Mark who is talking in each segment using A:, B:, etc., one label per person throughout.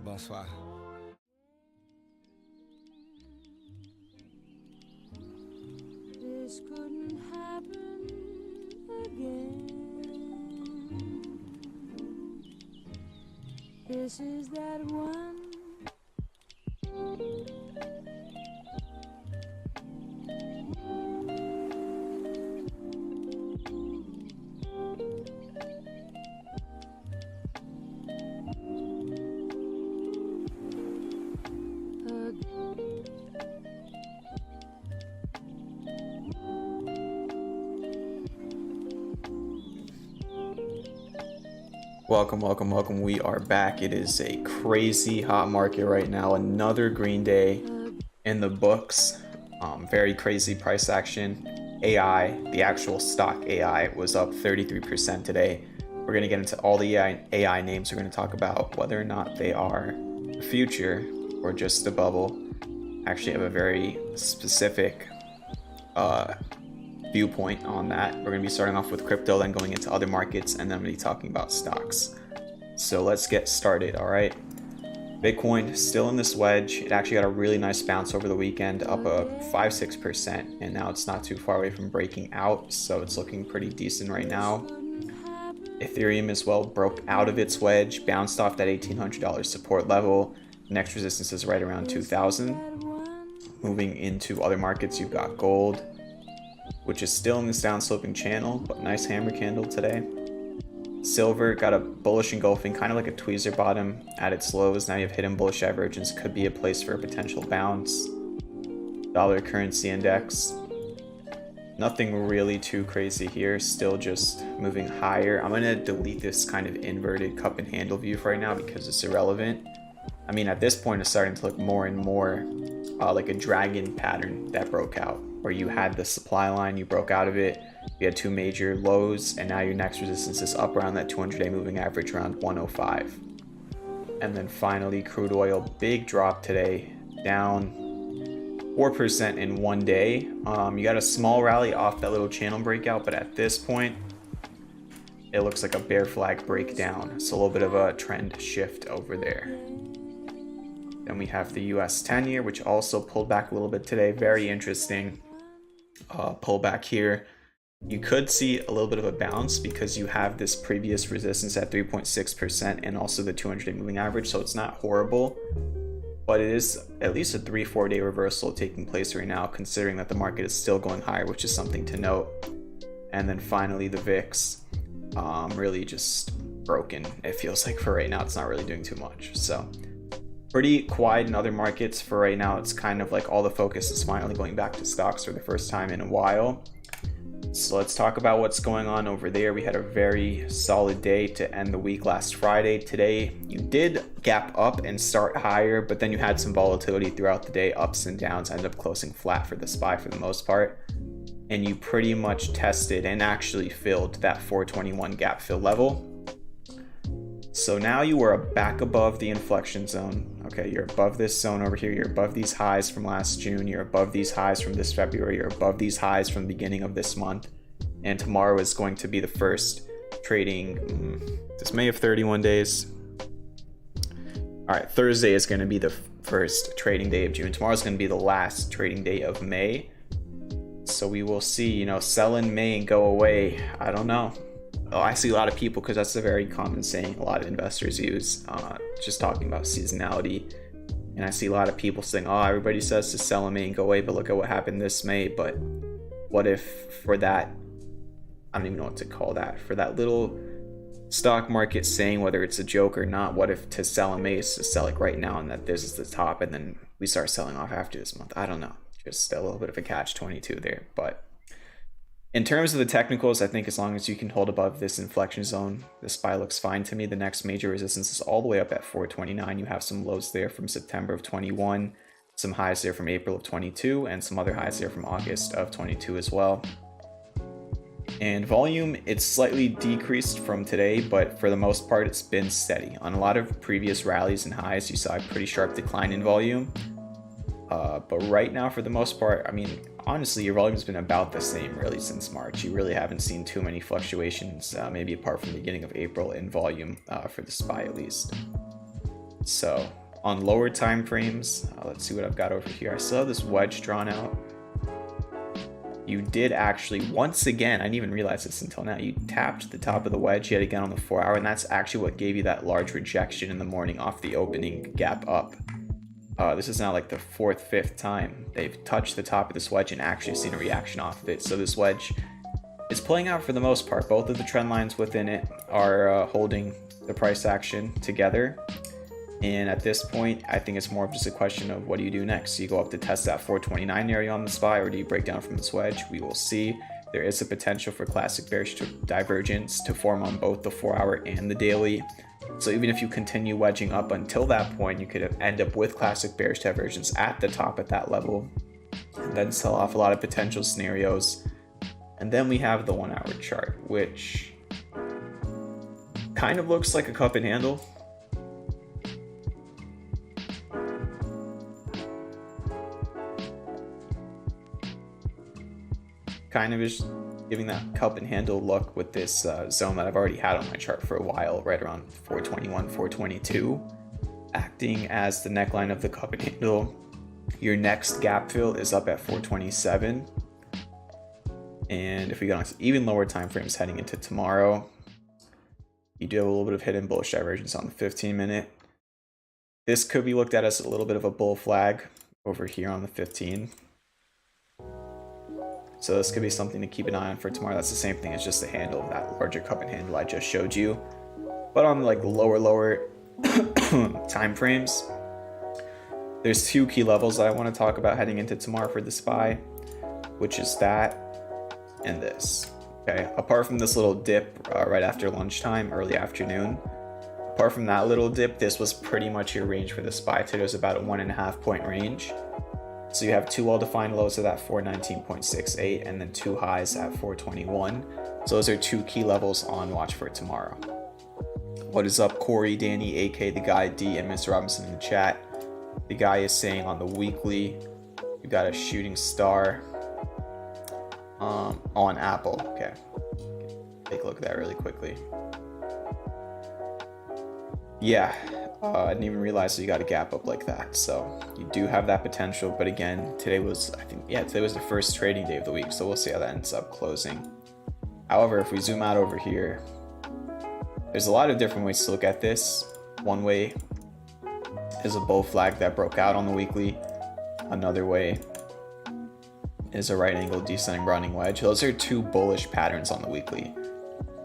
A: Bonsoir.
B: This couldn't happen again. This is that one.
C: Welcome. We are back. It is a crazy hot market right now. Another green day in the books. Very crazy price action. AI, the actual stock AI, was up 33% today. We're going to get into all the AI names. We're going to talk about whether or not they are the future or just a bubble. Actually, have a very specific viewpoint on that. We're going to be starting off with crypto, then going into other markets, and then I'm going to be talking about stocks. So let's get started. All right, Bitcoin still in this wedge. It actually got a really nice bounce over the weekend, up a 5-6%, and now it's not too far away from breaking out, so it's looking pretty decent right now. Ethereum as well broke out of its wedge, bounced off that $1,800 support level. Next resistance is right around 2,000. Moving into other markets, you've got gold, which is still in this downsloping channel, but nice hammer candle today. Silver got a bullish engulfing, kind of like a tweezer bottom at its lows. Now you have hidden bullish divergence, could be a place for a potential bounce. Dollar currency index, nothing really too crazy here, still just moving higher. I'm going to delete this kind of inverted cup and handle view for right now because it's irrelevant. I mean, at this point it's starting to look more and more like a dragon pattern that broke out, where you had the supply line, you broke out of it, you had two major lows, and now your next resistance is up around that 200-day moving average around 105. And then finally, crude oil, big drop today, down 4% in one day. You got a small rally off that little channel breakout, but at this point, it looks like a bear flag breakdown. So a little bit of a trend shift over there. Then we have the US 10-year, which also pulled back a little bit today. Very interesting pullback here. You could see a little bit of a bounce because you have this previous resistance at 3.6% and also the 200-day moving average, so it's not horrible. But it is at least a 3-4 day reversal taking place right now, considering that the market is still going higher, which is something to note. And then finally, the VIX, really just broken. It feels like for right now, it's not really doing too much. So pretty quiet in other markets for right now. It's kind of like all the focus is finally going back to stocks for the first time in a while. So let's talk about what's going on over there. We had a very solid day to end the week last Friday. Today, you did gap up and start higher, but then you had some volatility throughout the day, ups and downs, ended up closing flat for the SPY for the most part. And you pretty much tested and actually filled that 421 gap fill level. So now you are back above the inflection zone. Okay, you're above this zone over here. You're above these highs from last June. You're above these highs from this February. You're above these highs from the beginning of this month. And tomorrow is going to be the first trading. This may have 31 days. All right, Thursday is going to be the first trading day of June. Tomorrow is going to be the last trading day of May. So we will see, sell in May and go away. I don't know. I see a lot of people, because that's a very common saying a lot of investors use, just talking about seasonality. And I see a lot of people saying, oh, everybody says to sell in May and go away, but look at what happened this May. But what if for that, I don't even know what to call that, for that little stock market saying whether it's a joke or not, what if to sell in May is to sell like right now and that this is the top and then we start selling off after this month? I don't know. Just a little bit of a catch-22 there. But in terms of the technicals, I think as long as you can hold above this inflection zone, the SPY looks fine to me. The next major resistance is all the way up at 429. You have some lows there from September of 21, some highs there from April of 22, and some other highs there from August of 22 as well. And volume, it's slightly decreased from today, but for the most part, it's been steady. On a lot of previous rallies and highs, you saw a pretty sharp decline in volume. But right now, for the most part, I mean, honestly, your volume's been about the same really since March. You really haven't seen too many fluctuations, maybe apart from the beginning of April in volume for the SPY at least. So on lower time frames, let's see what I've got over here. I still have this wedge drawn out. You did actually, once again, I didn't even realize this until now, you tapped the top of the wedge yet again on the 4 hour, and that's actually what gave you that large rejection in the morning off the opening gap up. This is now like the 4th, 5th time they've touched the top of this wedge and actually seen a reaction off of it. So this wedge is playing out for the most part. Both of the trend lines within it are holding the price action together. And at this point, I think it's more of just a question of what do you do next? Do you go up to test that 429 area on the SPY, or do you break down from this wedge? We will see. There is a potential for classic bearish divergence to form on both the 4 hour and the daily. So even if you continue wedging up until that point, you could end up with classic bearish divergence at the top at that level, and then sell off a lot of potential scenarios. And then we have the 1 hour chart, which kind of looks like a cup and handle. Kind of is giving that cup and handle look with this zone that I've already had on my chart for a while, right around 421, 422, acting as the neckline of the cup and handle. Your next gap fill is up at 427, and if we go on even lower time frames heading into tomorrow, you do have a little bit of hidden bullish divergence on the 15-minute. This could be looked at as a little bit of a bull flag over here on the 15. So this could be something to keep an eye on for tomorrow. That's the same thing as just the handle, that larger cup and handle I just showed you. But on like lower time frames, there's 2 key levels that I want to talk about heading into tomorrow for the SPY, which is that and this. Okay, apart from this little dip right after lunchtime, early afternoon, apart from that little dip, this was pretty much your range for the SPY. Today was about a 1.5 point range. So you have 2 well-defined lows at that 419.68 and then 2 highs at 421. So those are 2 key levels on watch for tomorrow. What is up, Corey, Danny, AK, the guy, D, and Mr. Robinson in the chat? The guy is saying on the weekly, you got a shooting star on Apple. Okay, take a look at that really quickly. Yeah. I didn't even realize that you got a gap up like that. So you do have that potential. But again, today was the first trading day of the week. So we'll see how that ends up closing. However, if we zoom out over here, there's a lot of different ways to look at this. One way is a bull flag that broke out on the weekly. Another way is a right angle descending broadening wedge. Those are 2 bullish patterns on the weekly.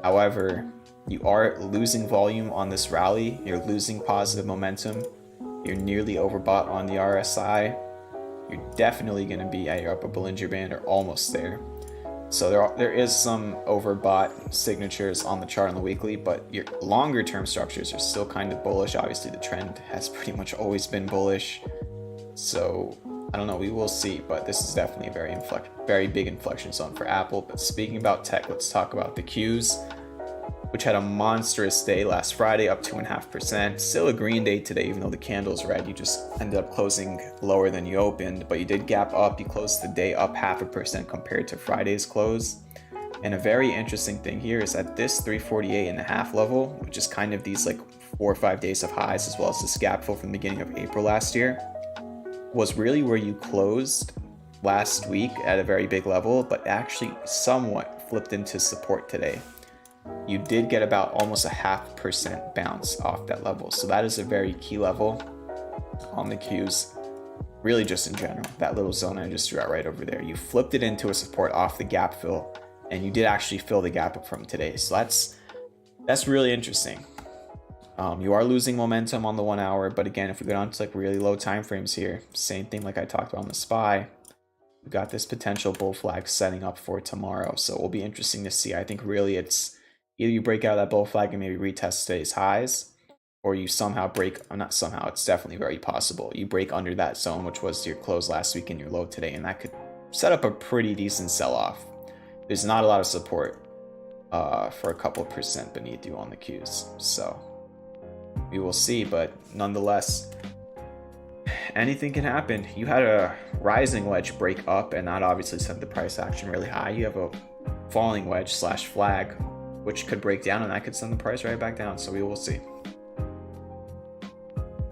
C: However, you are losing volume on this rally. You're losing positive momentum. You're nearly overbought on the RSI. You're definitely going to be at your upper Bollinger Band or almost there. So there is some overbought signatures on the chart on the weekly, but your longer term structures are still kind of bullish. Obviously, the trend has pretty much always been bullish. So I don't know. We will see, but this is definitely a very big inflection zone for Apple. But speaking about tech, let's talk about the Qs, which had a monstrous day last Friday, up 2.5%. Still a green day today, even though the candle's red. You just ended up closing lower than you opened, but you did gap up. You closed the day up 0.5% compared to Friday's close. And a very interesting thing here is that this 348.5 level, which is kind of these like 4 or 5 days of highs, as well as this gap fill from the beginning of April last year, was really where you closed last week at a very big level, but actually somewhat flipped into support today. You did get about almost a 0.5% bounce off that level. So that is a very key level on the Qs, really just in general. That little zone I just drew out right over there. You flipped it into a support off the gap fill, and you did actually fill the gap up from today. So that's really interesting. You are losing momentum on the 1 hour, but again, if we go down to like really low time frames here, same thing like I talked about on the SPY. We got this potential bull flag setting up for tomorrow. So it will be interesting to see. I think really it's either you break out of that bull flag and maybe retest today's highs, or you somehow not somehow, it's definitely very possible. You break under that zone, which was your close last week and your low today, and that could set up a pretty decent sell-off. There's not a lot of support for a couple of percent beneath you on the Qs. So we will see, but nonetheless, anything can happen. You had a rising wedge break up, and that obviously sent the price action really high. You have a falling wedge slash flag, which could break down, and that could send the price right back down. So we will see.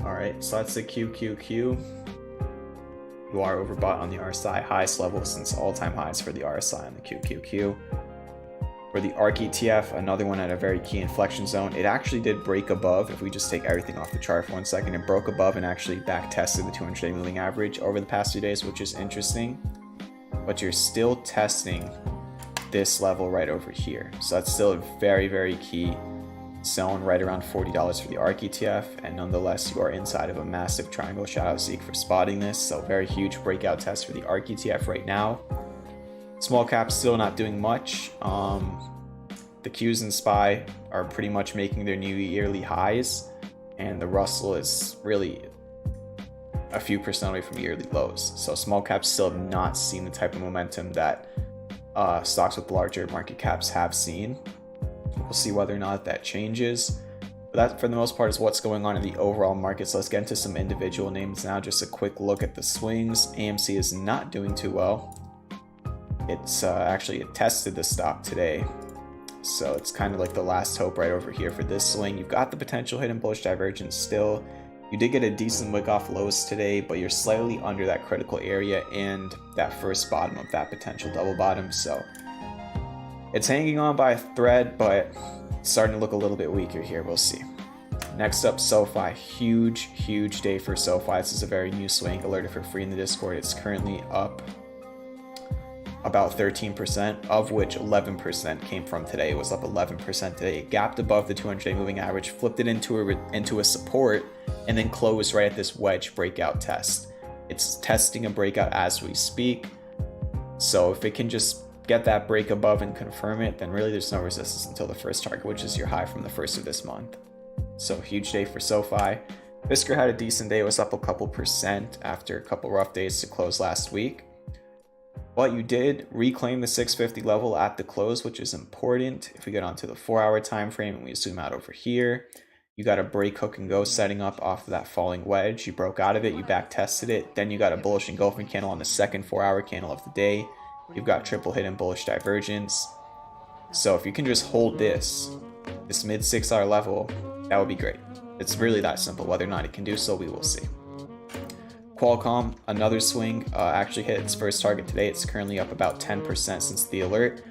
C: All right, so that's the QQQ. You are overbought on the RSI, highest level since all-time highs for the RSI and the QQQ. For the ARK ETF, another one at a very key inflection zone. It actually did break above. If we just take everything off the chart for 1 second, it broke above and actually back tested the 200-day moving average over the past few days, which is interesting. But you're still testing this level right over here. So that's still a very, very key zone right around $40 for the ARK ETF. And nonetheless, you are inside of a massive triangle. Shout out Zeke for spotting this. So very huge breakout test for the ARK ETF right now. Small caps still not doing much. The Qs and SPY are pretty much making their new yearly highs, and the Russell is really a few percent away from yearly lows. So small caps still have not seen the type of momentum that stocks with larger market caps have seen. We'll see whether or not that changes. But that, for the most part, is what's going on in the overall market. So let's get into some individual names now. Just a quick look at the swings. AMC is not doing too well. It's actually it tested the stop today, so it's kind of like the last hope right over here for this swing. You've got the potential hidden bullish divergence still. You did get a decent wick off lows today, but you're slightly under that critical area and that first bottom of that potential double bottom. So it's hanging on by a thread, but it's starting to look a little bit weaker here. We'll see. Next up, SoFi. Huge day for SoFi. This is a very new swing. Alerted for free in the Discord. It's currently up about 13%, of which 11% came from today. It was up 11% today. It gapped above the 200-day moving average, flipped it into a support, and then closed right at this wedge breakout test. It's testing a breakout as we speak. So if it can just get that break above and confirm it, then really there's no resistance until the first target, which is your high from the first of this month. So huge day for SoFi. Fisker had a decent day. It was up a couple percent after a couple rough days to close last week. But you did reclaim the 650 level at the close, which is important. If we get onto the 4-hour time frame and we zoom out over here, you got a break hook and go setting up off of that falling wedge. You broke out of it, you back tested it, then you got a bullish engulfing candle on the second 4-hour candle of the day. You've got triple hidden bullish divergence. So if you can just hold this mid 6-hour level, that would be great. It's really that simple. Whether or not it can do so, we will see. Qualcomm, another swing, actually hit its first target today. It's currently up about 10% since the alert.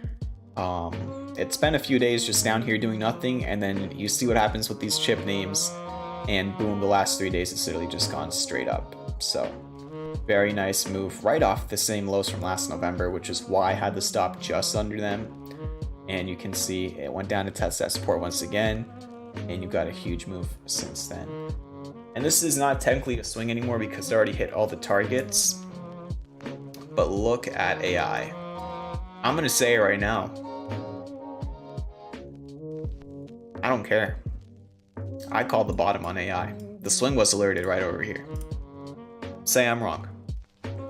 C: It's been a few days just down here doing nothing, and then you see what happens with these chip names, and boom, the last 3 days it's literally just gone straight up. So very nice move right off the same lows from last November, which is why I had the stop just under them. And you can see it went down to test that support once again, and you got a huge move since then. And this is not technically a swing anymore because they already hit all the targets. But look at AI. I'm gonna say it right now. I don't care. I called the bottom on AI. The swing was alerted right over here. Say I'm wrong.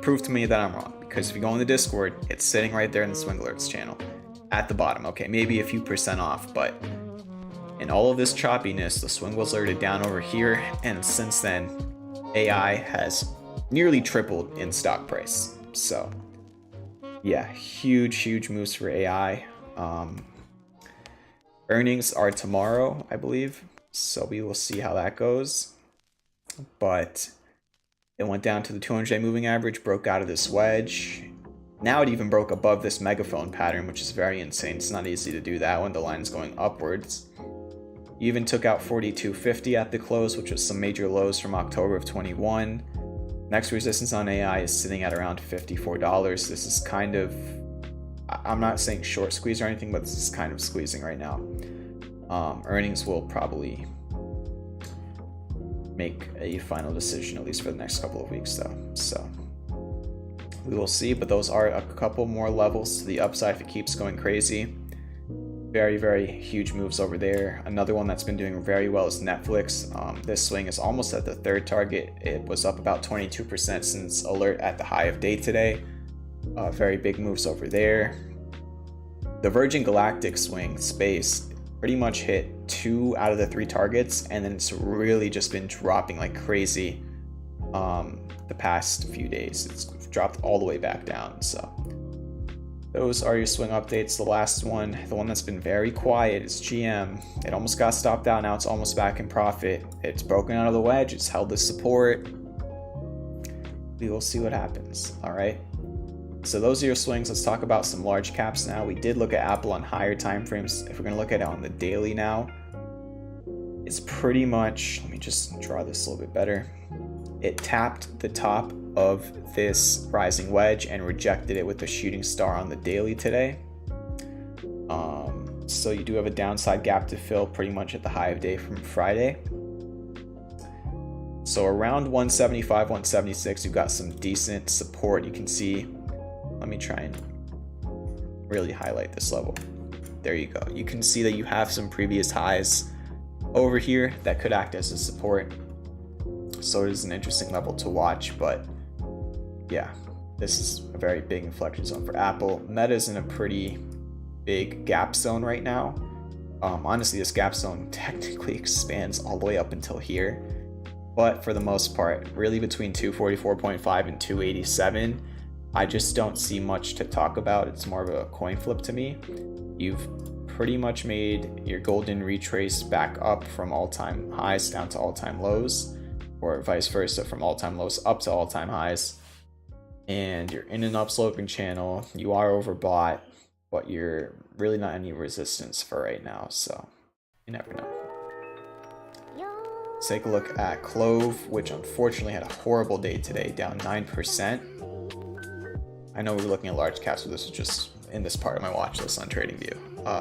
C: Prove to me that I'm wrong. Because if you go in the Discord, it's sitting right there in the swing alerts channel. At the bottom. Okay, maybe a few percent off, but in all of this choppiness, the swing was alerted down over here, and since then, AI has nearly tripled in stock price. So, yeah, huge moves for AI. Earnings are tomorrow, I believe, so we will see how that goes. But it went down to the 200-day moving average, broke out of this wedge. Now it even broke above this megaphone pattern, which is very insane. It's not easy to do that when the line is going upwards. You even took out 42.50 at the close, which was some major lows from October of 21. Next resistance on AI is sitting at around $54. This is kind of, I'm not saying short squeeze or anything, but this is kind of squeezing right now. Earnings will probably make a final decision, at least for the next couple of weeks though. So we will see, but those are a couple more levels to the upside if it keeps going crazy. Very huge moves over there. Another one that's been doing very well is Netflix. This swing is almost at the third target. It was up about 22% since alert at the high of day today. Very big moves over there. The Virgin Galactic swing, Space, pretty much hit 2 out of the 3 targets, and then it's really just been dropping like crazy the past few days. It's dropped all the way back down. So those are your swing updates. The last one, the one that's been very quiet, is GM. It almost got stopped out. Now it's almost back in profit. It's broken out of the wedge. It's held the support. We will see what happens. All right. So those are your swings. Let's talk about some large caps now. We did look at Apple on higher time frames. If we're going to look at it on the daily now, it's pretty much, let me just draw this a little bit better. It tapped the top of this rising wedge and rejected it with a shooting star on the daily today. So you do have a downside gap to fill pretty much at the high of day from Friday. So around 175, 176, you've got some decent support. You can see, let me try and really highlight this level. There you go. You can see that you have some previous highs over here that could act as a support. So it is an interesting level to watch, but yeah, this is a very big inflection zone for Apple. Meta's in a pretty big gap zone right now. Honestly, this gap zone technically expands all the way up until here, but for the most part, really between 244.5 and 287, I just don't see much to talk about. It's more of a coin flip to me. You've pretty much made your golden retrace back up from all-time highs down to all-time lows, or vice versa, from all-time lows up to all-time highs. And you're in an upsloping channel. You are overbought, but you're really not any resistance for right now, so you never know. Let's take a look at Clove, which unfortunately had a horrible day today, down 9%. I know we're looking at large caps, but this is just in this part of my watch list on TradingView.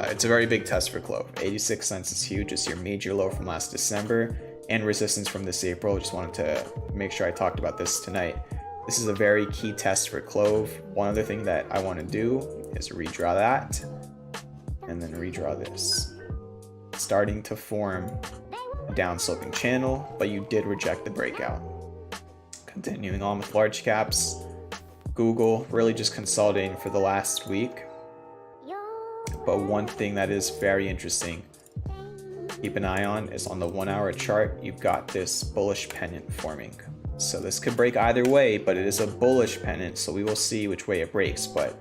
C: It's a very big test for Clove. 86 cents is huge. It's your major low from last December and resistance from this April. Just wanted to make sure I talked about this tonight. This is a very key test for Clove. One other thing that I want to do is redraw that and then redraw this. Starting to form a down-sloping channel, but you did reject the breakout. Continuing on with large caps, Google really just consolidating for the last week. But one thing that is very interesting, keep an eye on, is on the 1 hour chart, you've got this bullish pennant forming. So this could break either way, but it is a bullish pennant, so we will see which way it breaks. But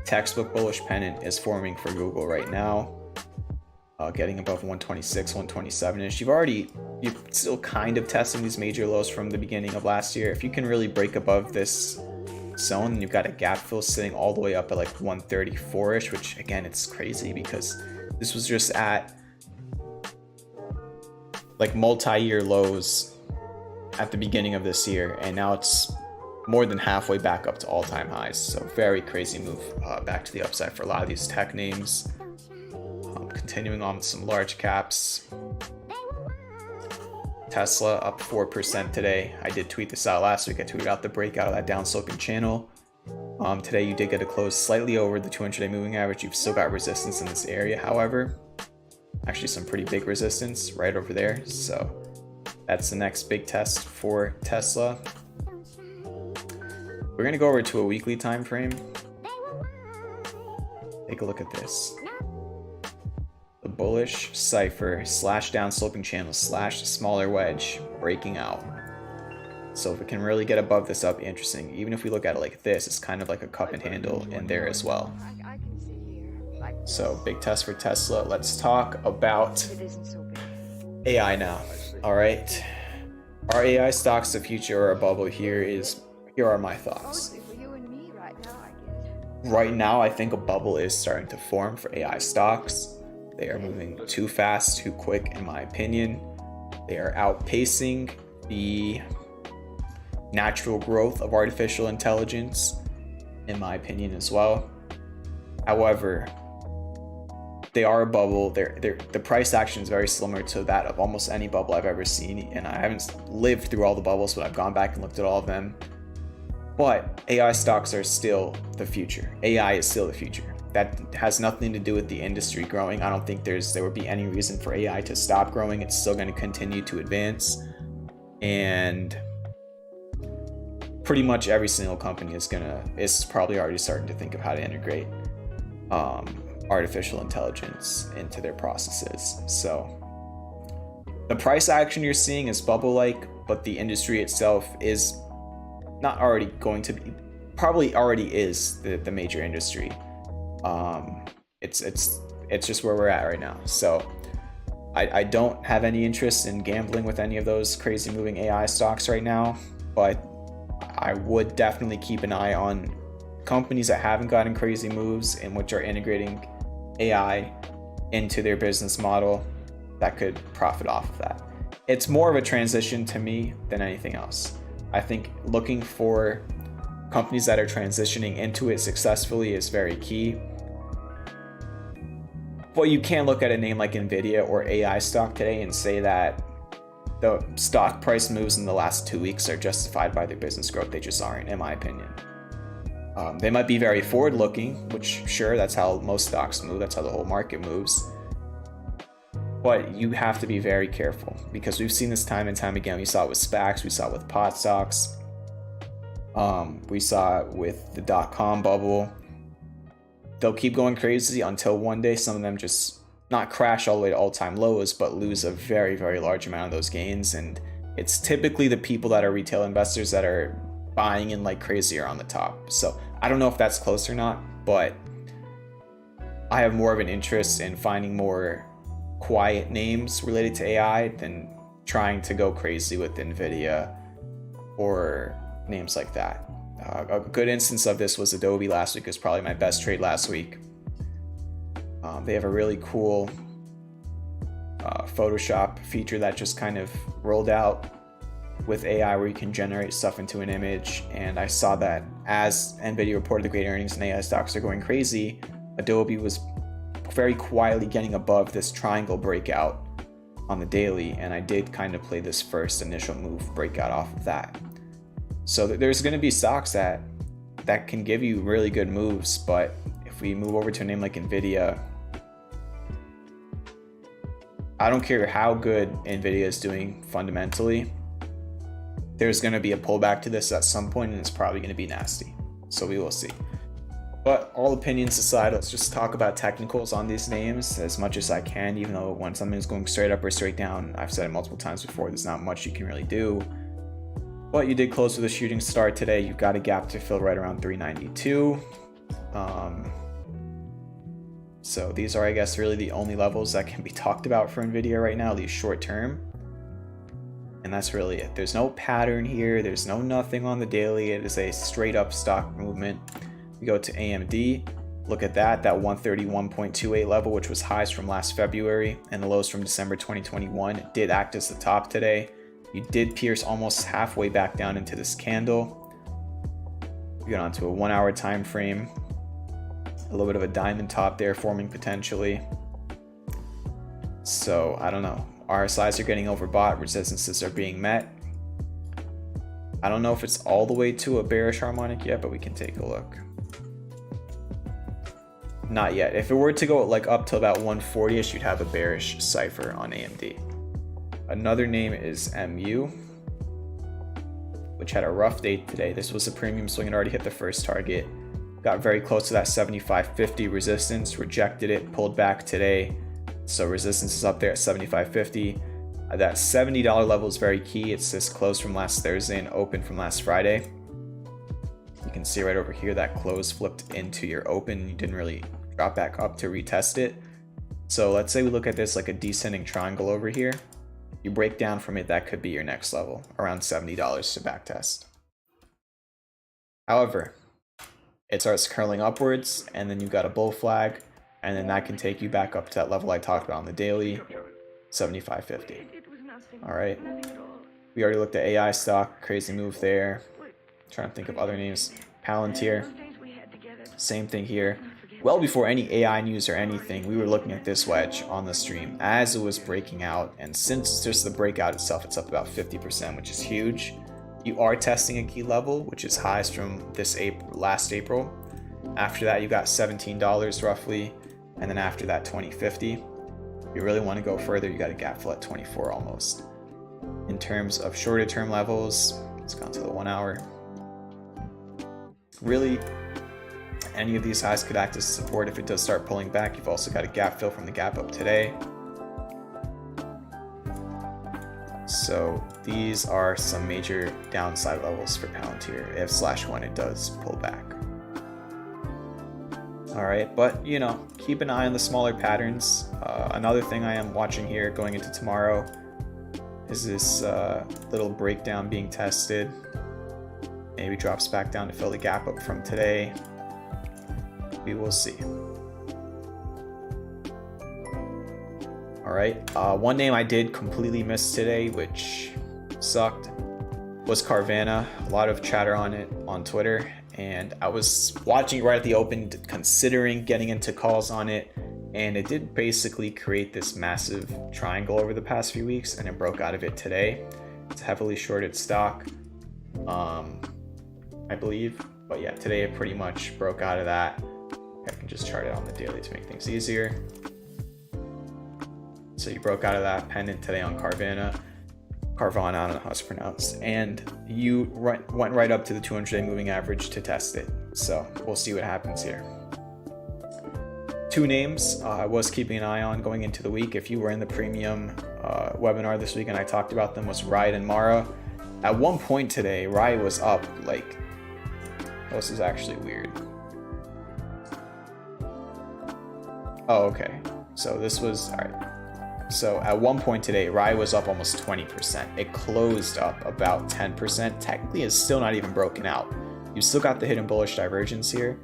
C: textbook bullish pennant is forming for Google right now, getting above 126, 127-ish. You're still kind of testing these major lows from the beginning of last year. If you can really break above this zone, you've got a gap fill sitting all the way up at like 134-ish, which again, it's crazy because this was just at like multi-year lows at the beginning of this year, and now it's more than halfway back up to all-time highs. So very crazy move back to the upside for a lot of these tech names. Continuing on with some large caps, Tesla up 4% today. I did tweet this out last week. I tweeted out the breakout of that downsloping channel. Today you did get a close slightly over the 200-day moving average. You've still got resistance in this area, however. Actually some pretty big resistance right over there. So that's the next big test for Tesla. We're gonna go over to a weekly time frame. Take a look at this. The bullish cipher slash down sloping channel slash smaller wedge breaking out. So if it can really get above this, that'll be interesting. Even if we look at it like this, it's kind of like a cup and handle in there as well. So big test for Tesla. Let's talk about AI now. All right, are AI stocks the future or a bubble? Here are my thoughts. Right now, I think a bubble is starting to form for AI stocks. They are moving too fast, too quick, in my opinion. They are outpacing the natural growth of artificial intelligence, in my opinion, as well. However, they are a bubble. The price action is very similar to that of almost any bubble I've ever seen. And I haven't lived through all the bubbles, but I've gone back and looked at all of them. But AI stocks are still the future. AI is still the future. That has nothing to do with the industry growing. I don't think there would be any reason for AI to stop growing. It's still going to continue to advance. And pretty much every single company is probably already starting to think of how to integrate artificial intelligence into their processes. So the price action you're seeing is bubble-like, but the industry itself is not already going to be, probably already is the major industry. It's just where we're at right now. So I don't have any interest in gambling with any of those crazy moving AI stocks right now, but I would definitely keep an eye on companies that haven't gotten crazy moves and which are integrating AI into their business model that could profit off of that. It's more of a transition to me than anything else. I think looking for companies that are transitioning into it successfully is very key. But you can't look at a name like Nvidia or AI stock today and say that the stock price moves in the last 2 weeks are justified by their business growth. They just aren't, in my opinion. They might be very forward-looking, which sure, that's how most stocks move. That's how the whole market moves. But you have to be very careful because we've seen this time and time again. We saw it with SPACs. We saw it with pot stocks. We saw it with the dot-com bubble. They'll keep going crazy until one day some of them just not crash all the way to all-time lows, but lose a very, very large amount of those gains. And it's typically the people that are retail investors that are buying in like crazy are on the top. So I don't know if that's close or not, but I have more of an interest in finding more quiet names related to AI than trying to go crazy with Nvidia or names like that. A good instance of this was Adobe last week. It was probably my best trade last week. They have a really cool Photoshop feature that just kind of rolled out with AI where you can generate stuff into an image. And I saw that as Nvidia reported the great earnings and AI stocks are going crazy, Adobe was very quietly getting above this triangle breakout on the daily. And I did kind of play this first initial move breakout off of that. So there's going to be stocks that can give you really good moves, but if we move over to a name like Nvidia, I don't care how good Nvidia is doing fundamentally, there's going to be a pullback to this at some point and it's probably going to be nasty. So we will see. But all opinions aside, let's just talk about technicals on these names as much as I can, even though when something is going straight up or straight down, I've said it multiple times before, there's not much you can really do. But you did close with a shooting star today. You've got a gap to fill right around 392. So these are, I guess, really the only levels that can be talked about for Nvidia right now, at least short term. And that's really it. There's no pattern here. There's no nothing on the daily. It is a straight up stock movement. We go to AMD. Look at that 131.28 level, which was highs from last February and the lows from December 2021. It did act as the top today. You did pierce almost halfway back down into this candle. We get onto a 1 hour time frame. A little bit of a diamond top there forming potentially. So I don't know. RSIs are getting overbought. Resistances are being met. I don't know if it's all the way to a bearish harmonic yet, but we can take a look. Not yet. If it were to go like up to about 140ish, you'd have a bearish cipher on AMD. Another name is MU, which had a rough day today. This was a premium swing and already hit the first target. Got very close to that 75.50 resistance, rejected it, pulled back today. So resistance is up there at 75.50. That $70 level is very key. It's this close from last Thursday and open from last Friday. You can see right over here that close flipped into your open. You didn't really drop back up to retest it. So let's say we look at this like a descending triangle over here. You break down from it, that could be your next level, around $70 to backtest. However, it starts curling upwards, and then you've got a bull flag, and then that can take you back up to that level I talked about on the daily, 75.50. All right. We already looked at AI stock, crazy move there. Trying to think of other names. Palantir, same thing here. Well before any AI news or anything, we were looking at this wedge on the stream as it was breaking out, and since just the breakout itself, it's up about 50%, which is huge. You are testing a key level, which is highs from this last April. After that, you got $17 roughly, and then after that, $20.50. If you really want to go further, you got a gap fill at 24 almost. In terms of shorter term levels, let's go to the 1 hour. Really, any of these highs could act as support if it does start pulling back. You've also got a gap fill from the gap up today. So these are some major downside levels for Palantir if / when it does pull back. All right, but you know, keep an eye on the smaller patterns. Another thing I am watching here going into tomorrow is this little breakdown being tested. Maybe drops back down to fill the gap up from today. We will see. All right, one name I did completely miss today, which sucked, was Carvana. A lot of chatter on it on Twitter, and I was watching it right at the open, considering getting into calls on it, and it did basically create this massive triangle over the past few weeks, and it broke out of it today. It's a heavily shorted stock, I believe, but yeah, today it pretty much broke out of that. I can just chart it on the daily to make things easier. So you broke out of that pendant today on Carvana, I don't know how it's pronounced, and you went right up to the 200-day moving average to test it. So we'll see what happens here. Two names I was keeping an eye on going into the week. If you were in the premium webinar this week and I talked about them, was Ride and Mara. At one point today, Ride was up like, this is actually weird. Oh, okay. So this was, all right. So at one point today, Rye was up almost 20%. It closed up about 10%. Technically, it's still not even broken out. You still got the hidden bullish divergence here.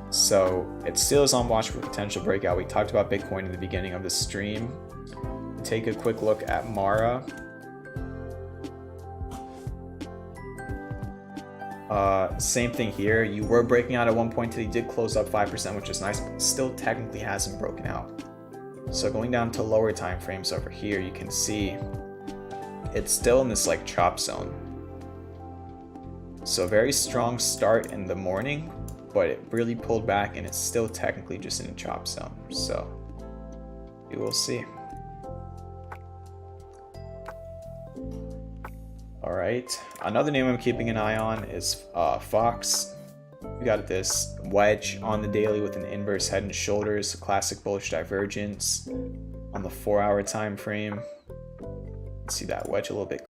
C: So it still is on watch for potential breakout. We talked about Bitcoin in the beginning of the stream. Take a quick look at Mara. Same thing here. You were breaking out at one point today. You did close up 5%, which is nice, but still technically hasn't broken out. So going down to lower time frames over here, you can see it's still in this like chop zone. So very strong start in the morning, but it really pulled back and it's still technically just in a chop zone. So we will see. All right, another name I'm keeping an eye on is Fox. We got this wedge on the daily with an inverse head and shoulders, classic bullish divergence on the 4-hour time frame. See that wedge a little bit